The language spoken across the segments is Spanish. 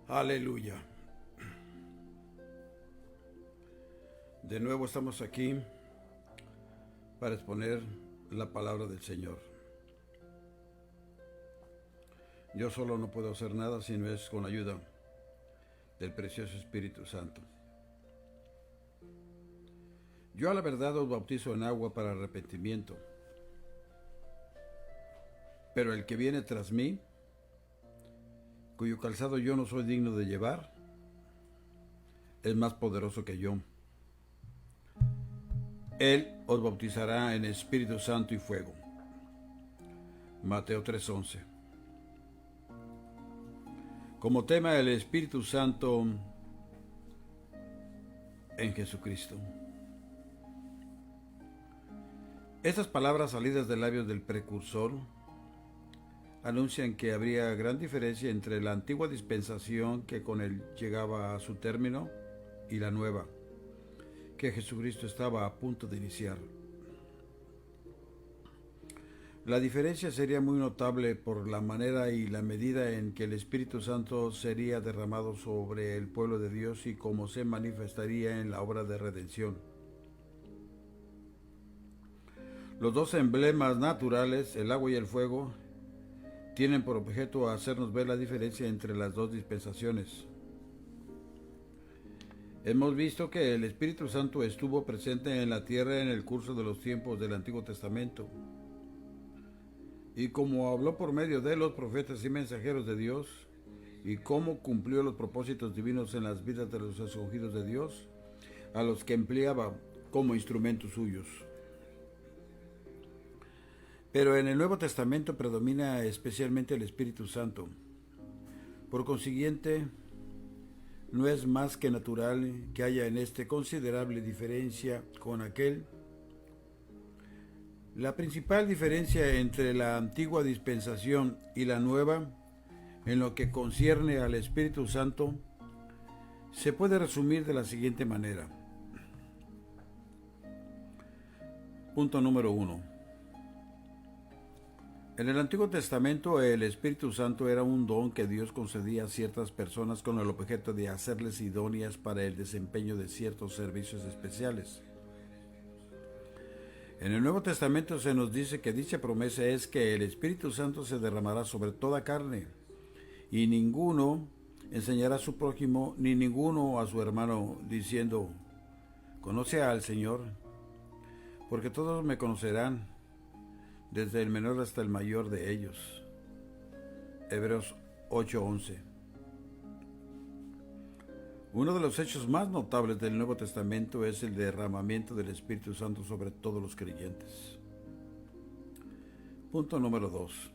Aleluya. De nuevo estamos aquí para exponer la palabra del Señor. Yo solo no puedo hacer nada si no es con ayuda del precioso Espíritu Santo. Yo a la verdad os bautizo en agua para arrepentimiento, pero el que viene tras mí, cuyo calzado yo no soy digno de llevar, es más poderoso que yo. Él os bautizará en Espíritu Santo y fuego. Mateo 3:11. Como tema el Espíritu Santo en Jesucristo. Estas palabras salidas de labios del precursor anuncian que habría gran diferencia entre la antigua dispensación que con él llegaba a su término y la nueva, que Jesucristo estaba a punto de iniciar. La diferencia sería muy notable por la manera y la medida en que el Espíritu Santo sería derramado sobre el pueblo de Dios y cómo se manifestaría en la obra de redención. Los dos emblemas naturales, el agua y el fuego, tienen por objeto hacernos ver la diferencia entre las dos dispensaciones. Hemos visto que el Espíritu Santo estuvo presente en la tierra en el curso de los tiempos del Antiguo Testamento. Y como habló por medio de los profetas y mensajeros de Dios, y cómo cumplió los propósitos divinos en las vidas de los escogidos de Dios, a los que empleaba como instrumentos suyos. Pero en el Nuevo Testamento predomina especialmente el Espíritu Santo. Por consiguiente, no es más que natural que haya en este considerable diferencia con aquel. La principal diferencia entre la antigua dispensación y la nueva, en lo que concierne al Espíritu Santo, se puede resumir de la siguiente manera. Punto número 1. En el Antiguo Testamento el Espíritu Santo era un don que Dios concedía a ciertas personas con el objeto de hacerles idóneas para el desempeño de ciertos servicios especiales. En el Nuevo Testamento se nos dice que dicha promesa es que el Espíritu Santo se derramará sobre toda carne, y ninguno enseñará a su prójimo ni ninguno a su hermano diciendo: conoce al Señor, porque todos me conocerán, desde el menor hasta el mayor de ellos. Hebreos 8:11. Uno de los hechos más notables del Nuevo Testamento es el derramamiento del Espíritu Santo sobre todos los creyentes. Punto número 2.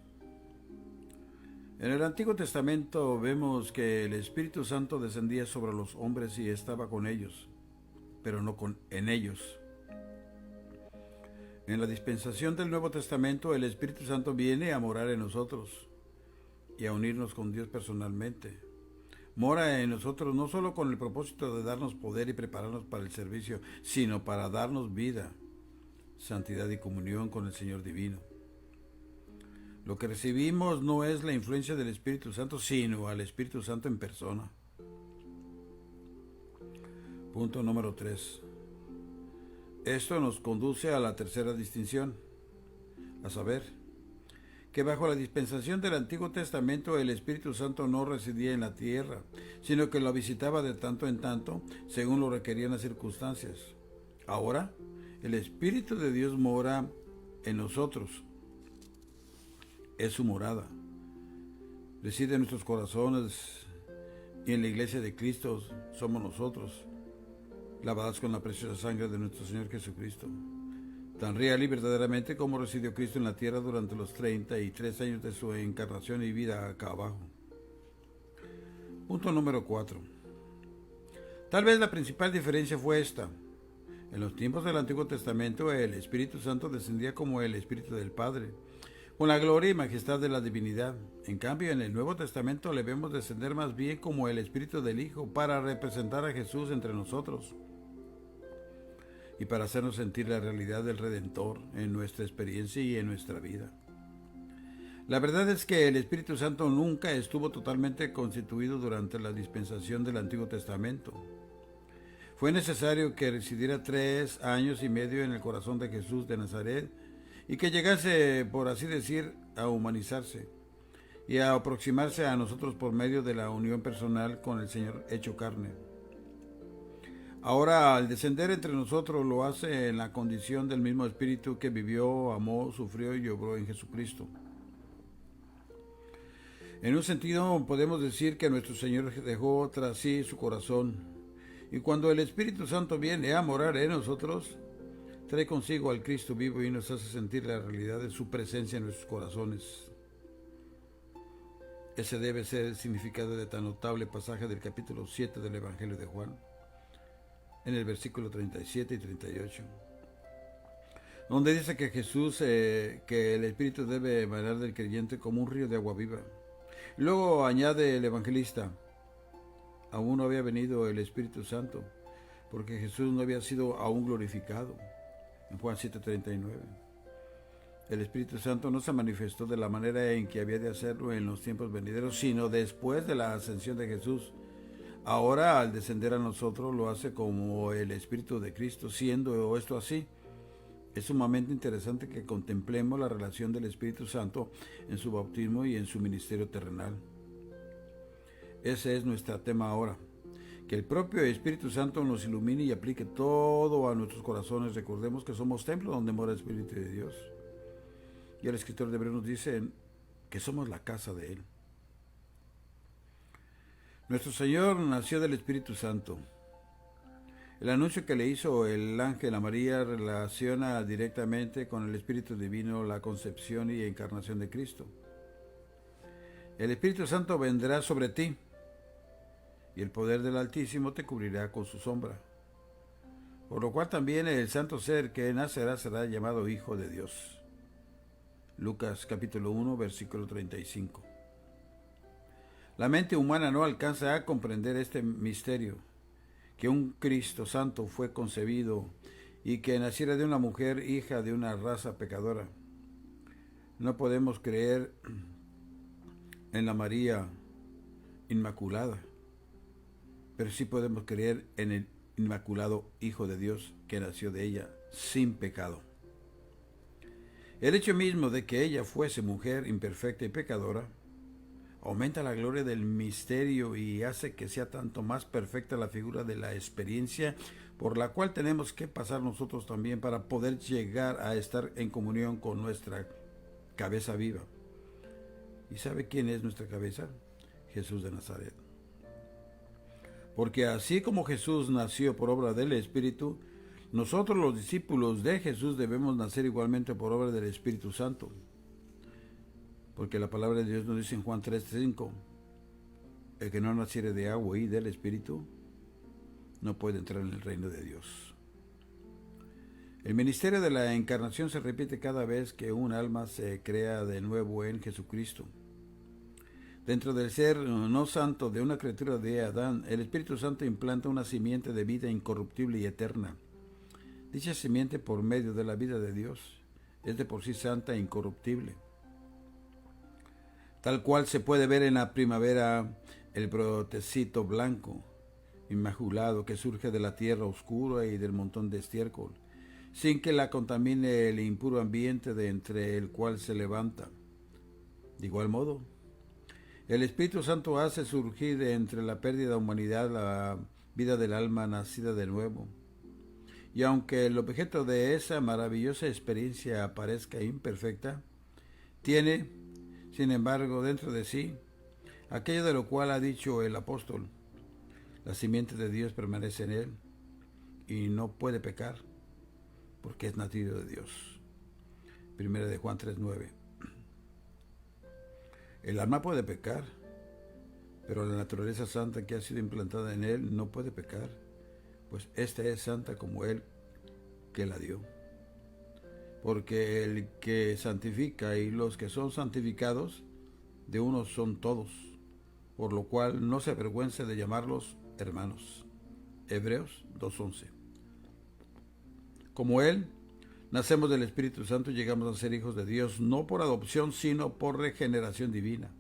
En el Antiguo Testamento vemos que el Espíritu Santo descendía sobre los hombres y estaba con ellos, pero no en ellos. En la dispensación del Nuevo Testamento, el Espíritu Santo viene a morar en nosotros y a unirnos con Dios personalmente. Mora en nosotros no solo con el propósito de darnos poder y prepararnos para el servicio, sino para darnos vida, santidad y comunión con el Señor divino. Lo que recibimos no es la influencia del Espíritu Santo, sino al Espíritu Santo en persona. Punto número 3. Esto nos conduce a la tercera distinción, a saber, que bajo la dispensación del Antiguo Testamento el Espíritu Santo no residía en la tierra, sino que lo visitaba de tanto en tanto, según lo requerían las circunstancias. Ahora, el Espíritu de Dios mora en nosotros. Es su morada. Reside en nuestros corazones y en la iglesia de Cristo somos nosotros, lavados con la preciosa sangre de nuestro Señor Jesucristo, tan real y verdaderamente como residió Cristo en la tierra durante los 33 años de su encarnación y vida acá abajo. Punto número 4. Tal vez la principal diferencia fue esta. En los tiempos del Antiguo Testamento el Espíritu Santo descendía como el Espíritu del Padre, con la gloria y majestad de la divinidad. En cambio, en el Nuevo Testamento le vemos descender más bien como el Espíritu del Hijo, para representar a Jesús entre nosotros y para hacernos sentir la realidad del Redentor en nuestra experiencia y en nuestra vida. La verdad es que el Espíritu Santo nunca estuvo totalmente constituido durante la dispensación del Antiguo Testamento. Fue necesario que residiera 3 años y medio en el corazón de Jesús de Nazaret y que llegase, por así decir, a humanizarse y a aproximarse a nosotros por medio de la unión personal con el Señor hecho carne. Ahora, al descender entre nosotros, lo hace en la condición del mismo Espíritu que vivió, amó, sufrió y obró en Jesucristo. En un sentido, podemos decir que nuestro Señor dejó tras sí su corazón, y cuando el Espíritu Santo viene a morar en nosotros, trae consigo al Cristo vivo y nos hace sentir la realidad de su presencia en nuestros corazones. Ese debe ser el significado de tan notable pasaje del capítulo 7 del Evangelio de Juan, en el versículo 37 y 38, donde dice que Jesús, que el Espíritu debe emanar del creyente como un río de agua viva. Luego añade el evangelista, aún no había venido el Espíritu Santo, porque Jesús no había sido aún glorificado, en Juan 7:39. El Espíritu Santo no se manifestó de la manera en que había de hacerlo en los tiempos venideros, sino después de la ascensión de Jesús. Ahora, al descender a nosotros, lo hace como el Espíritu de Cristo. Siendo esto así, es sumamente interesante que contemplemos la relación del Espíritu Santo en su bautismo y en su ministerio terrenal. Ese es nuestro tema ahora. Que el propio Espíritu Santo nos ilumine y aplique todo a nuestros corazones. Recordemos que somos templo donde mora el Espíritu de Dios. Y el escritor de Hebreos nos dice que somos la casa de Él. Nuestro Señor nació del Espíritu Santo. El anuncio que le hizo el ángel a María relaciona directamente con el Espíritu Divino la concepción y encarnación de Cristo. El Espíritu Santo vendrá sobre ti, y el poder del Altísimo te cubrirá con su sombra. Por lo cual también el santo ser que nacerá será llamado Hijo de Dios. Lucas capítulo 1, versículo 35. La mente humana no alcanza a comprender este misterio, que un Cristo Santo fue concebido y que naciera de una mujer hija de una raza pecadora. No podemos creer en la María Inmaculada, pero sí podemos creer en el Inmaculado Hijo de Dios que nació de ella sin pecado. El hecho mismo de que ella fuese mujer imperfecta y pecadora aumenta la gloria del misterio y hace que sea tanto más perfecta la figura de la experiencia por la cual tenemos que pasar nosotros también para poder llegar a estar en comunión con nuestra cabeza viva. ¿Y sabe quién es nuestra cabeza? Jesús de Nazaret. Porque así como Jesús nació por obra del Espíritu, nosotros los discípulos de Jesús debemos nacer igualmente por obra del Espíritu Santo. Porque la palabra de Dios nos dice en Juan 3:5, el que no naciere de agua y del Espíritu no puede entrar en el reino de Dios. El ministerio de la encarnación se repite cada vez que un alma se crea de nuevo en Jesucristo. Dentro del ser no santo de una criatura de Adán, el Espíritu Santo implanta una simiente de vida incorruptible y eterna. Dicha simiente, por medio de la vida de Dios, es de por sí santa e incorruptible. Tal cual se puede ver en la primavera el brotecito blanco, inmaculado, que surge de la tierra oscura y del montón de estiércol, sin que la contamine el impuro ambiente de entre el cual se levanta. De igual modo, el Espíritu Santo hace surgir de entre la perdida humanidad la vida del alma nacida de nuevo. Y aunque el objeto de esa maravillosa experiencia parezca imperfecta, tiene, sin embargo, dentro de sí aquello de lo cual ha dicho el apóstol: la simiente de Dios permanece en él y no puede pecar porque es nacido de Dios. Primera de Juan 3:9. El alma puede pecar, pero la naturaleza santa que ha sido implantada en él no puede pecar, pues ésta es santa como él que la dio. Porque el que santifica y los que son santificados, de uno son todos, por lo cual no se avergüence de llamarlos hermanos. Hebreos 2:11. Como él, Nacemos del Espíritu Santo y llegamos a ser hijos de Dios, no por adopción, sino por regeneración divina.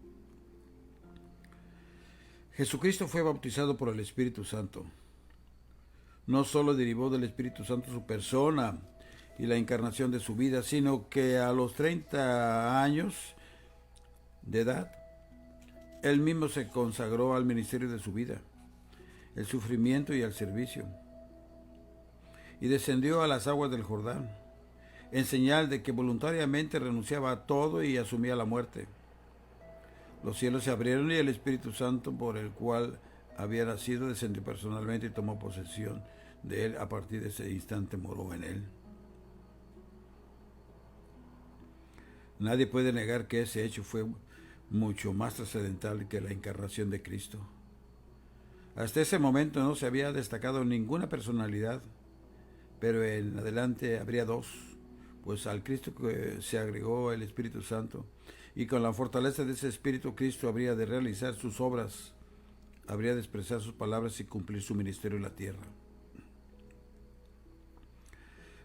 Jesucristo fue bautizado por el Espíritu Santo. No solo derivó del Espíritu Santo su persona y la encarnación de su vida, sino que a los 30 años de edad, él mismo se consagró al ministerio de su vida, el sufrimiento y al servicio, y descendió a las aguas del Jordán, en señal de que voluntariamente renunciaba a todo y asumía la muerte. Los cielos se abrieron y el Espíritu Santo, por el cual había nacido, descendió personalmente y tomó posesión de él. A partir de ese instante moró en él. Nadie puede negar que ese hecho fue mucho más trascendental que la encarnación de Cristo. Hasta ese momento no se había destacado ninguna personalidad, pero en adelante habría dos, pues al Cristo que se agregó el Espíritu Santo, y con la fortaleza de ese Espíritu Cristo habría de realizar sus obras, habría de expresar sus palabras y cumplir su ministerio en la tierra.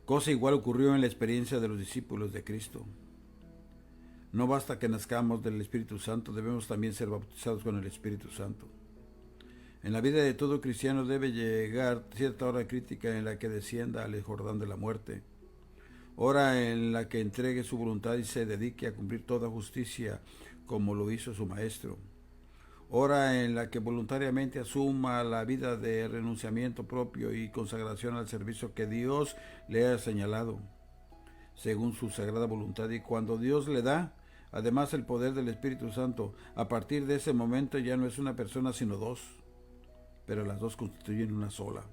Cosa igual ocurrió en la experiencia de los discípulos de Cristo. No basta que nazcamos del Espíritu Santo, debemos también ser bautizados con el Espíritu Santo. En la vida de todo cristiano debe llegar cierta hora crítica en la que descienda al Jordán de la muerte, hora en la que entregue su voluntad y se dedique a cumplir toda justicia como lo hizo su Maestro, hora en la que voluntariamente asuma la vida de renunciamiento propio y consagración al servicio que Dios le ha señalado, según su sagrada voluntad, y cuando Dios le da, además, el poder del Espíritu Santo, a partir de ese momento ya no es una persona sino dos, pero las dos constituyen una sola,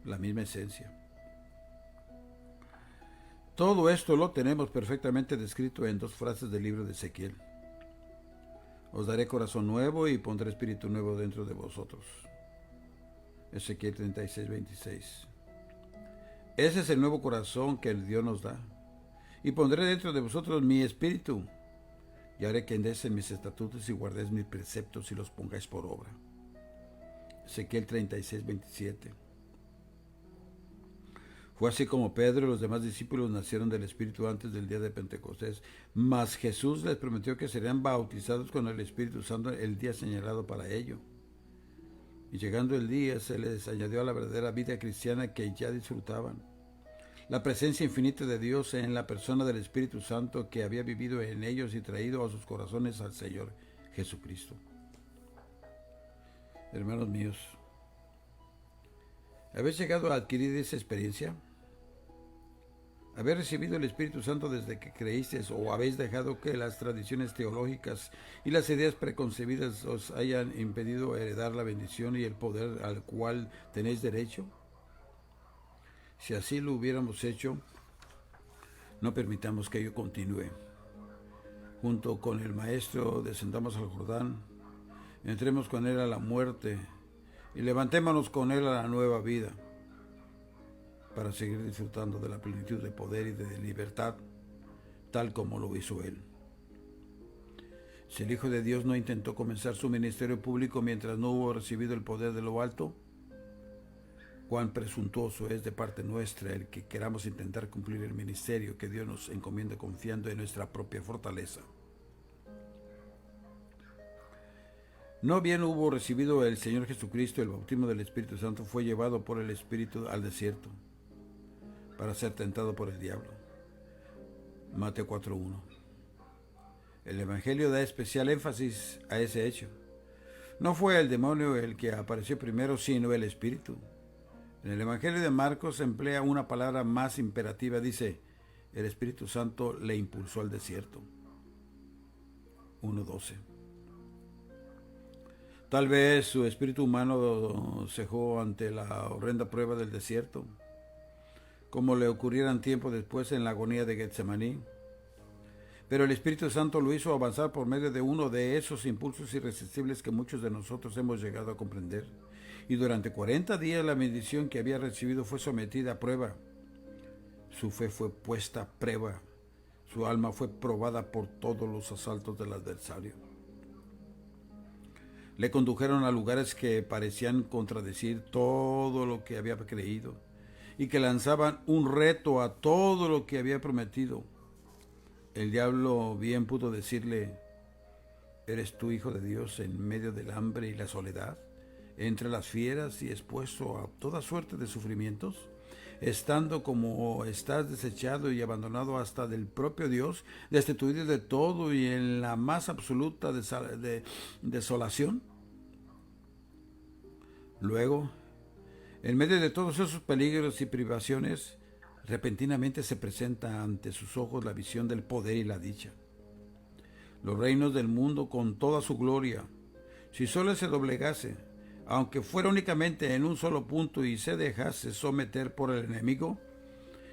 la misma esencia. Todo esto lo tenemos perfectamente descrito en dos frases del libro de Ezequiel. Os daré corazón nuevo y pondré espíritu nuevo dentro de vosotros. Ezequiel 36:26. Ese es el nuevo corazón que el Dios nos da. Y pondré dentro de vosotros mi espíritu, y haré que andéis en mis estatutos y guardéis mis preceptos y los pongáis por obra. Ezequiel 36:27. Fue así como Pedro y los demás discípulos nacieron del Espíritu antes del día de Pentecostés, mas Jesús les prometió que serían bautizados con el Espíritu Santo el día señalado para ello. Y llegando el día, se les añadió a la verdadera vida cristiana que ya disfrutaban. La presencia infinita de Dios en la persona del Espíritu Santo que había vivido en ellos y traído a sus corazones al Señor Jesucristo. Hermanos míos, ¿habéis llegado a adquirir esa experiencia? ¿Habéis recibido el Espíritu Santo desde que creísteis o habéis dejado que las tradiciones teológicas y las ideas preconcebidas os hayan impedido heredar la bendición y el poder al cual tenéis derecho? Si así lo hubiéramos hecho, no permitamos que ello continúe. Junto con el Maestro descendamos al Jordán, entremos con él a la muerte y levantémonos con él a la nueva vida, para seguir disfrutando de la plenitud de poder y de libertad, tal como lo hizo él. Si el Hijo de Dios no intentó comenzar su ministerio público mientras no hubo recibido el poder de lo alto, cuán presuntuoso es de parte nuestra el que queramos intentar cumplir el ministerio que Dios nos encomienda confiando en nuestra propia fortaleza. No bien hubo recibido el Señor Jesucristo el bautismo del Espíritu Santo, fue llevado por el Espíritu al desierto para ser tentado por el diablo. Mateo 4:1. El Evangelio da especial énfasis a ese hecho. No fue el demonio el que apareció primero, sino el Espíritu. En el Evangelio de Marcos se emplea una palabra más imperativa, dice, el Espíritu Santo le impulsó al desierto. 1:12. Tal vez su espíritu humano cejó ante la horrenda prueba del desierto, como le ocurriera tiempo después en la agonía de Getsemaní. Pero el Espíritu Santo lo hizo avanzar por medio de uno de esos impulsos irresistibles que muchos de nosotros hemos llegado a comprender. Y durante 40 días la bendición que había recibido fue sometida a prueba. Su fe fue puesta a prueba. Su alma fue probada por todos los asaltos del adversario. Le condujeron a lugares que parecían contradecir todo lo que había creído, y que lanzaban un reto a todo lo que había prometido. El diablo bien pudo decirle: ¿eres tú hijo de Dios en medio del hambre y la soledad, entre las fieras y expuesto a toda suerte de sufrimientos? Estando como estás desechado y abandonado hasta del propio Dios, destituido de todo y en la más absoluta desolación. Luego, en medio de todos esos peligros y privaciones, repentinamente se presenta ante sus ojos la visión del poder y la dicha. Los reinos del mundo con toda su gloria, si solo se doblegase, aunque fuera únicamente en un solo punto, y se dejase someter por el enemigo,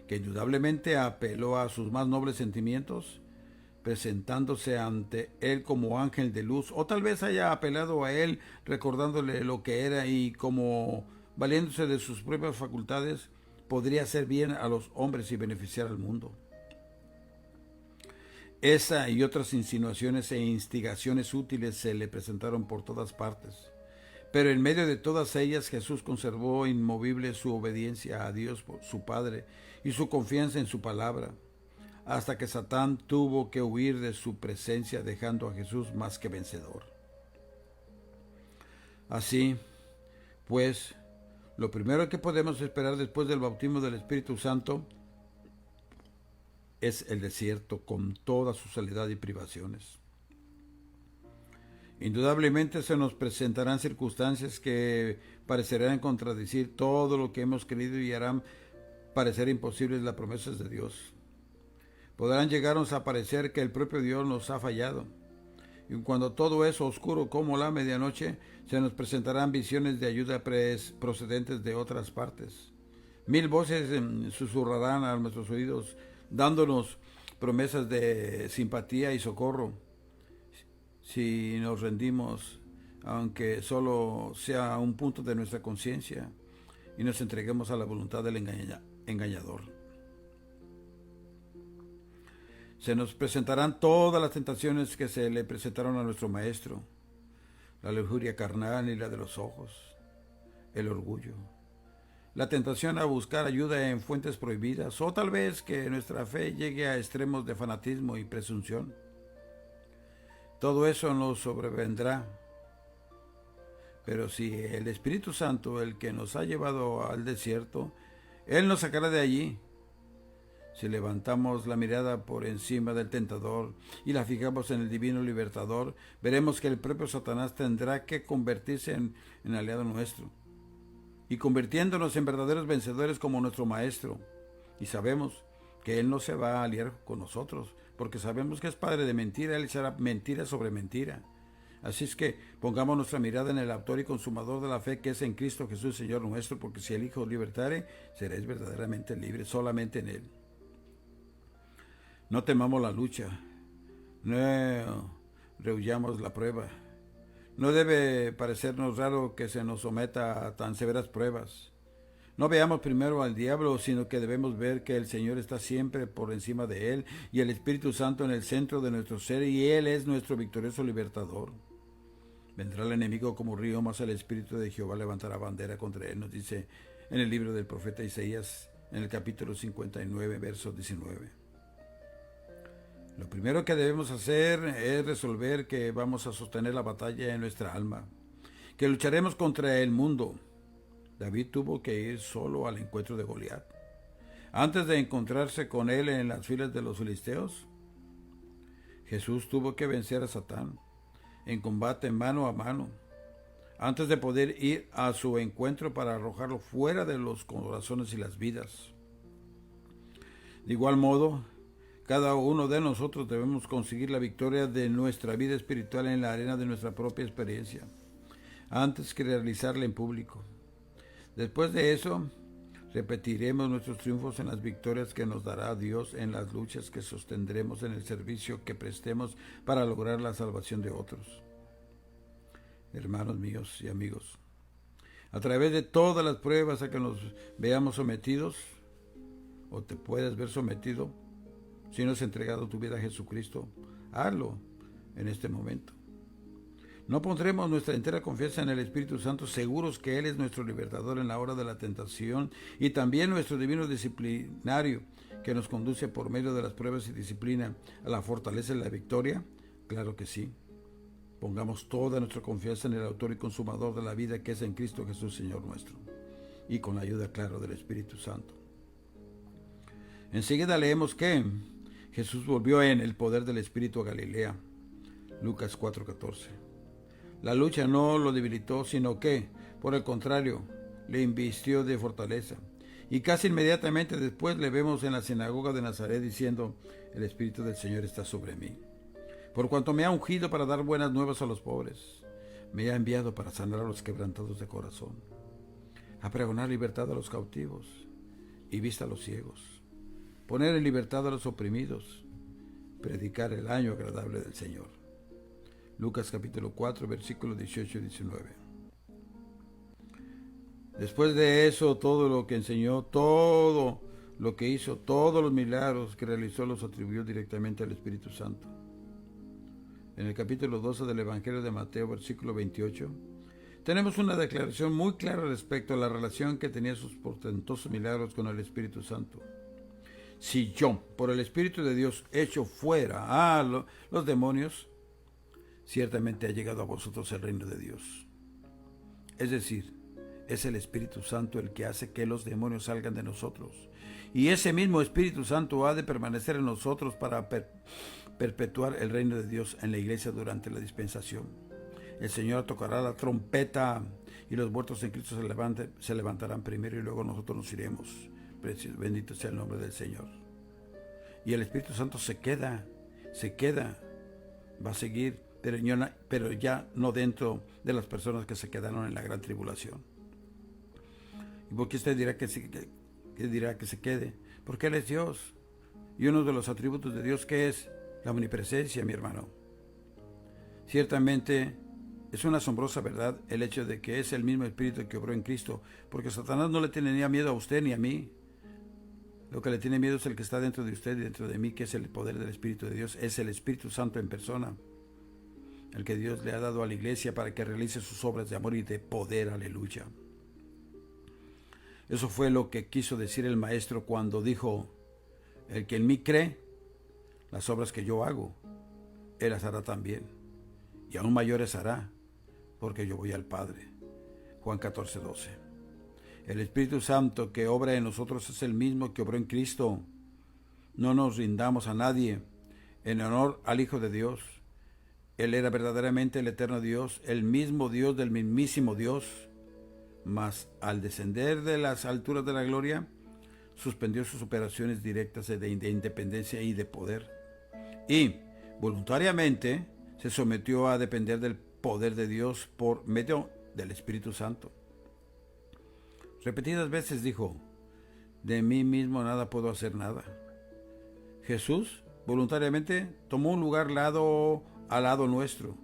que indudablemente apeló a sus más nobles sentimientos, presentándose ante él como ángel de luz, o tal vez haya apelado a él recordándole lo que era y como valiéndose de sus propias facultades, podría hacer bien a los hombres y beneficiar al mundo. Esa y otras insinuaciones e instigaciones útiles se le presentaron por todas partes, pero en medio de todas ellas Jesús conservó inmovible su obediencia a Dios su Padre y su confianza en su palabra, hasta que Satán tuvo que huir de su presencia, dejando a Jesús más que vencedor. Así, pues, lo primero que podemos esperar después del bautismo del Espíritu Santo es el desierto con toda su soledad y privaciones. Indudablemente se nos presentarán circunstancias que parecerán contradecir todo lo que hemos creído y harán parecer imposibles las promesas de Dios. Podrán llegarnos a parecer que el propio Dios nos ha fallado. Y cuando todo es oscuro como la medianoche, se nos presentarán visiones de ayuda procedentes de otras partes. 1000 voces susurrarán a nuestros oídos, dándonos promesas de simpatía y socorro, si nos rendimos, aunque solo sea un punto de nuestra conciencia, y nos entreguemos a la voluntad del engañador. Se nos presentarán todas las tentaciones que se le presentaron a nuestro Maestro: la lujuria carnal y la de los ojos, el orgullo, la tentación a buscar ayuda en fuentes prohibidas, o tal vez que nuestra fe llegue a extremos de fanatismo y presunción. Todo eso nos sobrevendrá. Pero si el Espíritu Santo, el que nos ha llevado al desierto, Él nos sacará de allí. Si levantamos la mirada por encima del tentador y la fijamos en el divino libertador, veremos que el propio Satanás tendrá que convertirse en aliado nuestro, y convirtiéndonos en verdaderos vencedores como nuestro Maestro. Y sabemos que Él no se va a aliar con nosotros, porque sabemos que es padre de mentira. Él echará mentira sobre mentira. Así es que pongamos nuestra mirada en el autor y consumador de la fe, que es en Cristo Jesús, Señor nuestro, porque si el Hijo os libertare, seréis verdaderamente libres, solamente en Él. No temamos la lucha, no rehuyamos la prueba. No debe parecernos raro que se nos someta a tan severas pruebas. No veamos primero al diablo, sino que debemos ver que el Señor está siempre por encima de él, y el Espíritu Santo en el centro de nuestro ser, y Él es nuestro victorioso libertador. Vendrá el enemigo como río, mas el Espíritu de Jehová levantará bandera contra él, nos dice en el libro del profeta Isaías, en el capítulo 59, verso 19. Lo primero que debemos hacer es resolver que vamos a sostener la batalla en nuestra alma, que lucharemos contra el mundo. David tuvo que ir solo al encuentro de Goliat, antes de encontrarse con él en las filas de los filisteos. Jesús tuvo que vencer a Satán en combate mano a mano, antes de poder ir a su encuentro para arrojarlo fuera de los corazones y las vidas. De igual modo, cada uno de nosotros debemos conseguir la victoria de nuestra vida espiritual en la arena de nuestra propia experiencia, antes que realizarla en público. Después de eso, repetiremos nuestros triunfos en las victorias que nos dará Dios en las luchas que sostendremos en el servicio que prestemos para lograr la salvación de otros. Hermanos míos y amigos, a través de todas las pruebas a que nos veamos sometidos, o te puedes ver sometido, si no has entregado tu vida a Jesucristo, hazlo en este momento. No pondremos nuestra entera confianza en el Espíritu Santo, seguros que Él es nuestro libertador en la hora de la tentación y también nuestro divino disciplinario que nos conduce por medio de las pruebas y disciplina a la fortaleza y la victoria? Claro que sí. Pongamos toda nuestra confianza en el autor y consumador de la vida, que es en Cristo Jesús, Señor nuestro, y con la ayuda, claro, del Espíritu Santo. Enseguida leemos que Jesús volvió en el poder del Espíritu a Galilea. Lucas 4:14. La lucha no lo debilitó, sino que, por el contrario, le invistió de fortaleza. Y casi inmediatamente después le vemos en la sinagoga de Nazaret diciendo: el Espíritu del Señor está sobre mí, por cuanto me ha ungido para dar buenas nuevas a los pobres. Me ha enviado para sanar a los quebrantados de corazón, a pregonar libertad a los cautivos y vista a los ciegos, poner en libertad a los oprimidos, predicar el año agradable del Señor. Lucas capítulo 4, versículos 18 y 19. Después de eso, todo lo que enseñó, todo lo que hizo, todos los milagros que realizó, los atribuyó directamente al Espíritu Santo. En el capítulo 12 del Evangelio de Mateo, versículo 28, tenemos una declaración muy clara respecto a la relación que tenía sus portentosos milagros con el Espíritu Santo. Si yo, por el Espíritu de Dios, echo fuera a los demonios, ciertamente ha llegado a vosotros el reino de Dios. Es decir, es el Espíritu Santo el que hace que los demonios salgan de nosotros. Y ese mismo Espíritu Santo ha de permanecer en nosotros para perpetuar el reino de Dios en la iglesia durante la dispensación. El Señor tocará la trompeta y los muertos en Cristo se levantarán primero y luego nosotros nos iremos. Bendito sea el nombre del Señor. Y el Espíritu Santo se queda, va a seguir, pero ya no dentro de las personas que se quedaron en la gran tribulación. ¿Y por qué usted dirá que se quede? Porque Él es Dios. Y uno de los atributos de Dios, que es la omnipresencia, mi hermano. Ciertamente es una asombrosa verdad el hecho de que es el mismo Espíritu que obró en Cristo, porque Satanás no le tenía miedo a usted ni a mí. Lo que le tiene miedo es el que está dentro de usted y dentro de mí, que es el poder del Espíritu de Dios. Es el Espíritu Santo en persona, el que Dios le ha dado a la iglesia para que realice sus obras de amor y de poder. Aleluya. Eso fue lo que quiso decir el Maestro cuando dijo: el que en mí cree, las obras que yo hago, Él las hará también, y aún mayores hará, porque yo voy al Padre. Juan 14:12. El Espíritu Santo que obra en nosotros es el mismo que obró en Cristo. No nos rindamos a nadie en honor al Hijo de Dios. Él era verdaderamente el eterno Dios, el mismo Dios del mismísimo Dios, mas al descender de las alturas de la gloria, suspendió sus operaciones directas de independencia y de poder, y voluntariamente se sometió a depender del poder de Dios por medio del Espíritu Santo. Repetidas veces dijo: de mí mismo nada puedo hacer nada. Jesús voluntariamente tomó un lugar lado a lado nuestro,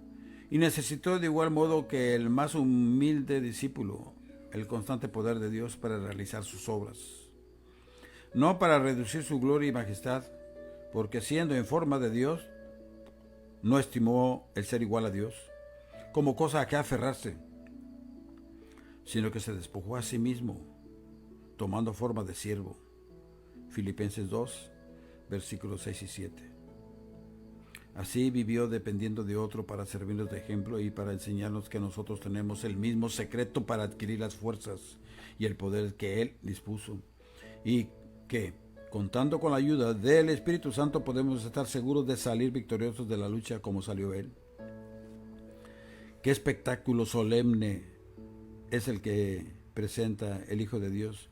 y necesitó de igual modo que el más humilde discípulo el constante poder de Dios para realizar sus obras, no para reducir su gloria y majestad, porque siendo en forma de Dios, no estimó el ser igual a Dios como cosa a que aferrarse, sino que se despojó a sí mismo, tomando forma de siervo. Filipenses 2, versículos 6 y 7. Así vivió dependiendo de otro para servirnos de ejemplo y para enseñarnos que nosotros tenemos el mismo secreto para adquirir las fuerzas y el poder que Él dispuso, y que, contando con la ayuda del Espíritu Santo, podemos estar seguros de salir victoriosos de la lucha como salió Él. Qué espectáculo solemne es el que presenta el Hijo de Dios,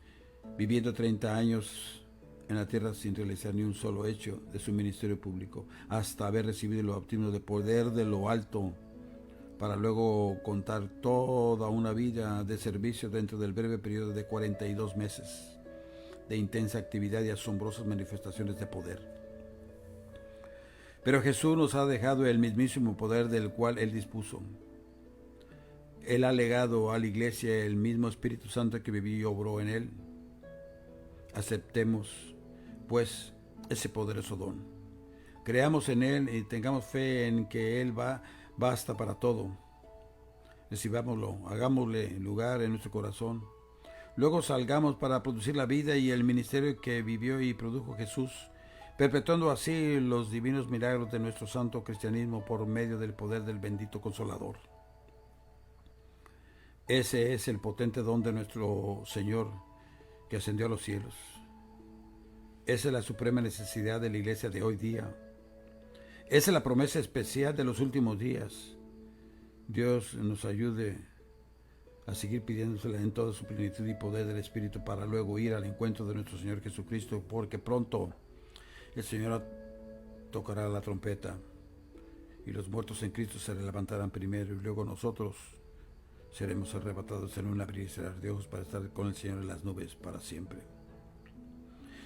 viviendo 30 años en la tierra sin realizar ni un solo hecho de su ministerio público, hasta haber recibido el bautismo de poder de lo alto, para luego contar toda una vida de servicio dentro del breve periodo de 42 meses de intensa actividad y asombrosas manifestaciones de poder. Pero Jesús nos ha dejado el mismísimo poder del cual Él dispuso. Él ha legado a la iglesia el mismo Espíritu Santo que vivió y obró en Él. Aceptemos, pues, ese poderoso don. Creamos en Él y tengamos fe en que Él basta para todo. Recibámoslo, hagámosle lugar en nuestro corazón. Luego salgamos para producir la vida y el ministerio que vivió y produjo Jesús, perpetuando así los divinos milagros de nuestro santo cristianismo por medio del poder del bendito Consolador. Ese es el potente don de nuestro Señor que ascendió a los cielos. Esa es la suprema necesidad de la iglesia de hoy día. Esa es la promesa especial de los últimos días. Dios nos ayude a seguir pidiéndosela en toda su plenitud y poder del Espíritu para luego ir al encuentro de nuestro Señor Jesucristo, porque pronto el Señor tocará la trompeta y los muertos en Cristo se levantarán primero y luego nosotros seremos arrebatados en un abrir y cerrar de ojos para estar con el Señor en las nubes para siempre.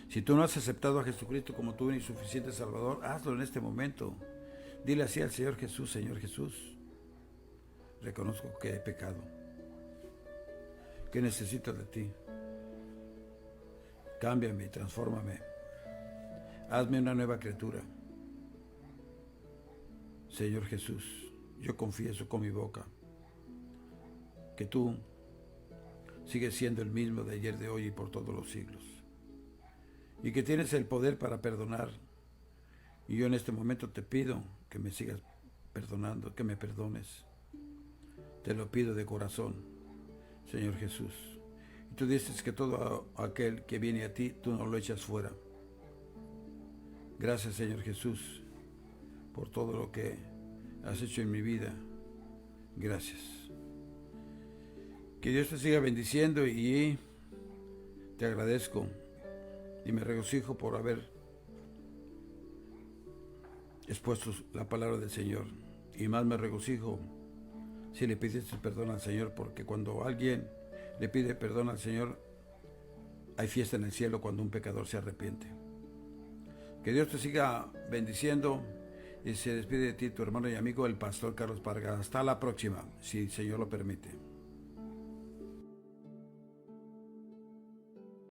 Si tú no has aceptado a Jesucristo como tu insuficiente Salvador, hazlo en este momento. Dile así al Señor Jesús: Señor Jesús, reconozco que he pecado, que necesito de ti. Cámbiame y transfórmame. Hazme una nueva criatura. Señor Jesús, yo confieso con mi boca que tú sigues siendo el mismo de ayer, de hoy y por todos los siglos, y que tienes el poder para perdonar. Y yo en este momento te pido que me sigas perdonando, que me perdones. Te lo pido de corazón, Señor Jesús. Y tú dices que todo aquel que viene a ti, tú no lo echas fuera. Gracias, Señor Jesús, por todo lo que has hecho en mi vida. Gracias. Que Dios te siga bendiciendo y te agradezco y me regocijo por haber expuesto la palabra del Señor. Y más me regocijo si le pides perdón al Señor, porque cuando alguien le pide perdón al Señor, hay fiesta en el cielo cuando un pecador se arrepiente. Que Dios te siga bendiciendo y se despide de ti tu hermano y amigo, el pastor Carlos Parga. Hasta la próxima, si el Señor lo permite.